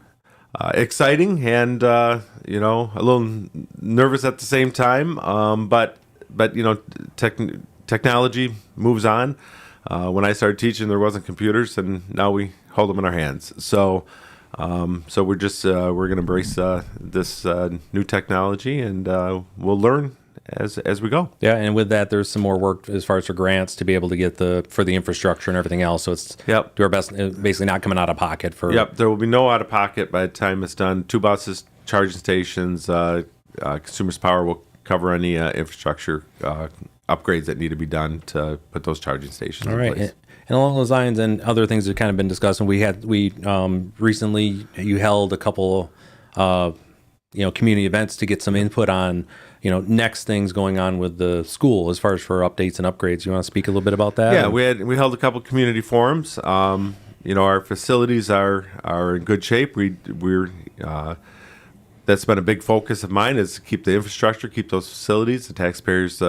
exciting and a little nervous at the same time. But technology moves on. When I started teaching, there wasn't computers, and now we hold them in our hands. So So we're going to embrace this new technology, and we'll learn as we go. Yeah, and with that, there's some more work as far as for grants to be able to get for the infrastructure and everything else. So it's do our best, basically not coming out of pocket for. Yep, there will be no out of pocket by the time it's done. 2 buses, charging stations, Consumers Power will cover any infrastructure upgrades that need to be done to put those charging stations All in right. place. And along those lines and other things that have kind of been discussed, and we recently you held a couple community events to get some input on next things going on with the school as far as for updates and upgrades. You want to speak a little bit about that? Yeah, we held a couple community forums. Our facilities are in good shape. We're that's been a big focus of mine, is to keep the infrastructure, keep those facilities. The taxpayers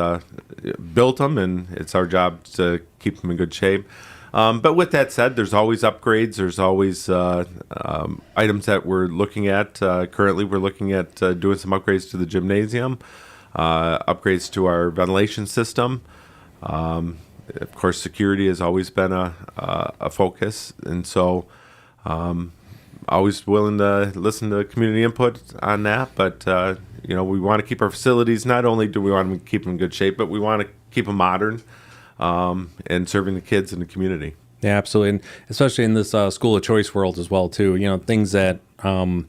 built them, and it's our job to keep them in good shape. But with that said, there's always upgrades. There's always items that we're looking at. Currently, we're looking at doing some upgrades to the gymnasium, upgrades to our ventilation system. Of course, security has always been a focus, and so always willing to listen to community input on that. But we want to keep our facilities. Not only do we want to keep them in good shape, but we want to keep them modern and serving the kids in the community. Yeah, absolutely, and especially in this school of choice world as well too. Things that when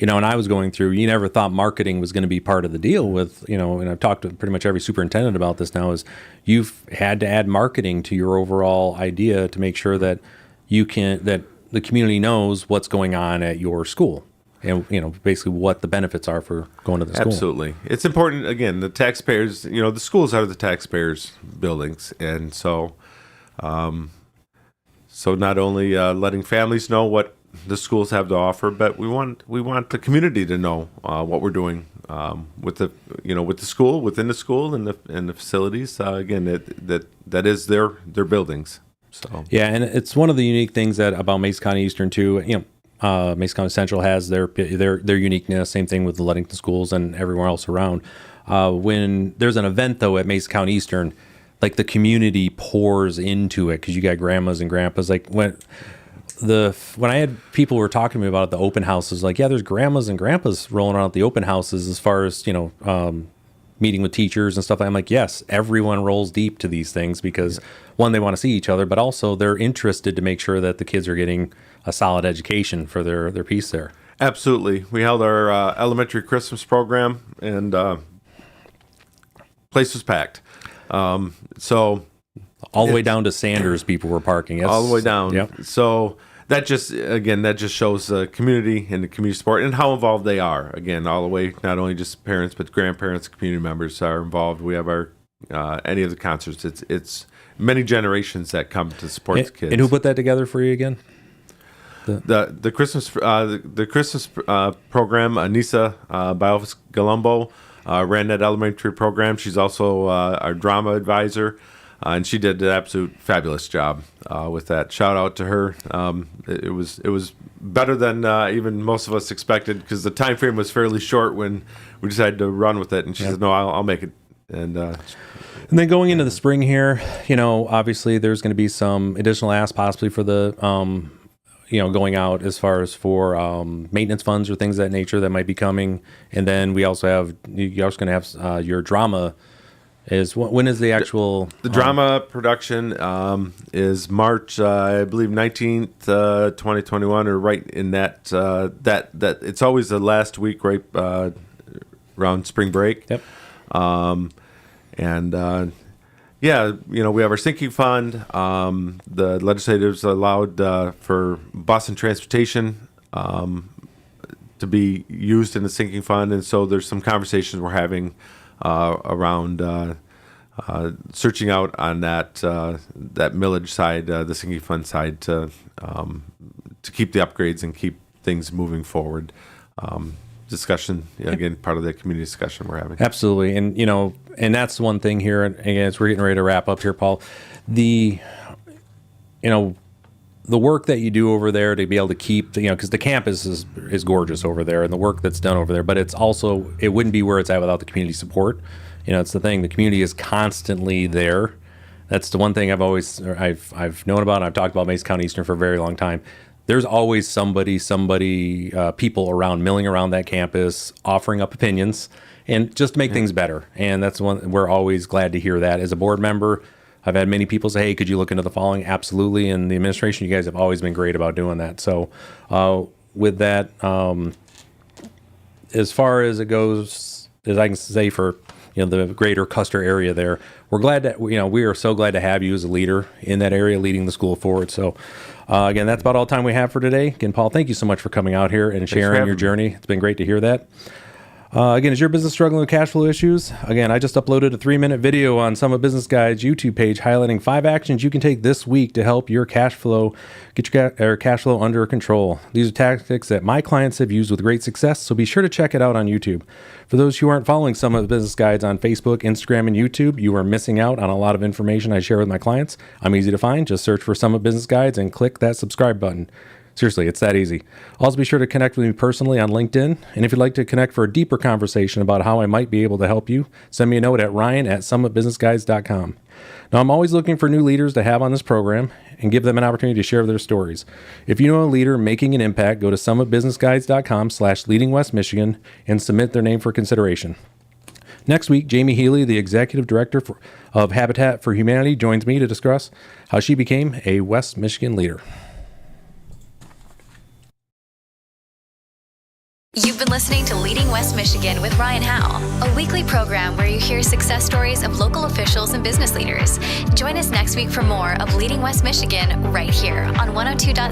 I was going through, you never thought marketing was going to be part of the deal with, and I've talked to pretty much every superintendent about this now, is you've had to add marketing to your overall idea to make sure that that the community knows what's going on at your school and, basically what the benefits are for going to the school. Absolutely. It's important, again, the taxpayers, the schools are the taxpayers' buildings. And so, not only letting families know what the schools have to offer, but we want the community to know what we're doing with the school, within the school and the facilities. Again, that is their buildings. So yeah, and it's one of the unique things about Mason County Eastern too. Mason County Central has their uniqueness. Same thing with the Ludington schools and everywhere else around. When there's an event though at Mason County Eastern, like the community pours into it because you got grandmas and grandpas. Like when I had people were talking to me about it, the open houses, like, yeah, there's grandmas and grandpas rolling around at the open houses as far as meeting with teachers and stuff. I'm like, yes, everyone rolls deep to these things because one, they want to see each other, but also they're interested to make sure that the kids are getting a solid education for their piece there. Absolutely. We held our elementary Christmas program, and place was packed. So all the way down to Sanders, people were parking. All the way down. Yep. So that just shows the community and the community support and how involved they are. Again, all the way, not only just parents, but grandparents, community members are involved. We have our any of the concerts. It's many generations that come to support the kids. And who put that together for you again? The Christmas program. Anissa Biofis Galumbo ran that elementary program. She's also our drama advisor. And she did an absolute fabulous job with that. Shout out to her. It was better than even most of us expected because the time frame was fairly short when we decided to run with it. And she said, "No, I'll make it." And then going into the spring here, obviously there's going to be some additional asks possibly for the going out as far as for maintenance funds or things of that nature that might be coming. And then you're also going to have your drama. When is the actual... The drama production is March, I believe, 19th, 2021, or right in that it's always the last week right around spring break. Yep. We have our sinking fund. The legislators allowed for bus and transportation to be used in the sinking fund, and so there's some conversations we're having around searching out on that millage side, the sinking fund side, to keep the upgrades and keep things moving forward. Discussion, again, part of the community discussion we're having. Absolutely, and that's one thing here. And again, as we're getting ready to wrap up here, Paul, the work that you do over there to be able to keep, because the campus is gorgeous over there, and the work that's done over there, but it wouldn't be where it's at without the community support. It's the thing. The community is constantly there. That's the one thing I've known about, and I've talked about Mason County Eastern for a very long time. there's always somebody, people around, milling around that campus, offering up opinions, and just to make things better. And that's one we're always glad to hear that. As a board member, I've had many people say, hey, could you look into the following? Absolutely. And the administration, you guys have always been great about doing that. So with that, as far as it goes, as I can say for the greater Custer area there, we're glad that, we are so glad to have you as a leader in that area, leading the school forward. So again, that's about all the time we have for today. Again, Paul, thank you so much for coming out here and sharing your journey. It's been great to hear that. Again, is your business struggling with cash flow issues? Again, I just uploaded a 3-minute video on Summit Business Guide's YouTube page highlighting 5 actions you can take this week to help your cash flow, get your cash flow under control. These are tactics that my clients have used with great success, so be sure to check it out on YouTube. For those who aren't following Summit Business Guides on Facebook, Instagram, and YouTube, you are missing out on a lot of information I share with my clients. I'm easy to find. Just search for Summit Business Guides and click that subscribe button. Seriously, it's that easy. Also, be sure to connect with me personally on LinkedIn. And if you'd like to connect for a deeper conversation about how I might be able to help you, send me a note at ryan@summitbusinessguides.com. Now, I'm always looking for new leaders to have on this program and give them an opportunity to share their stories. If you know a leader making an impact, go to summitbusinessguides.com/leadingwestmichigan and submit their name for consideration. Next week, Jamie Healy, the Executive Director of Habitat for Humanity, joins me to discuss how she became a West Michigan leader. You've been listening to Leading West Michigan with Ryan Howe, a weekly program where you hear success stories of local officials and business leaders. Join us next week for more of Leading West Michigan right here on 102.7